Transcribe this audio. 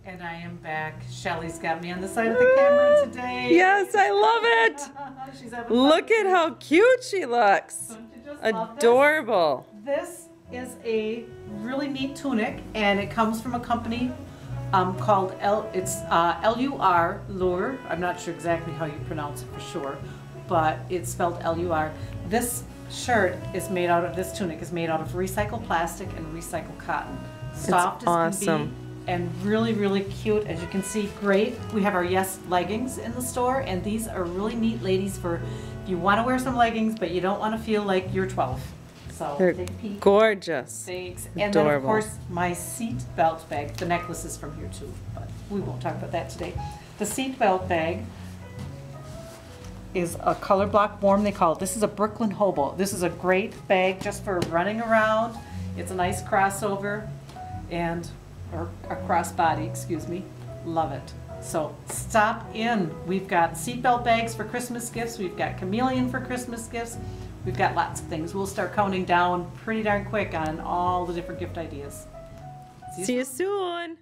And I am back. Shelly's got me on the side of the camera today. Yes, I love it. She's having Look fun. at how cute she looks. Don't you just love Adorable. this? This is a really neat tunic, and it comes from a company called L-U-R, Lure. I'm not sure exactly how you pronounce it for sure, but it's spelled L-U-R. This shirt is made out of, this tunic is made out of recycled plastic and recycled cotton. Soft as awesome. can be. And really, really cute. As you can see, great. We have our Yes leggings in the store, and these are really neat, ladies, for if you want to wear some leggings, but you don't want to feel like you're 12. So They're take a peek. gorgeous. Thanks. And Adorable. then, of course, my seat belt bag. The necklace is from here, too, but we won't talk about that today. The seat belt bag is a color block warm, they call it. This is a Brooklyn Hobo. This is a great bag just for running around. It's a nice crossover and or a crossbody, excuse me. Love it. So stop in. We've got seatbelt bags for Christmas gifts. We've got chameleon for Christmas gifts. We've got lots of things. We'll start counting down pretty darn quick on all the different gift ideas. See you soon.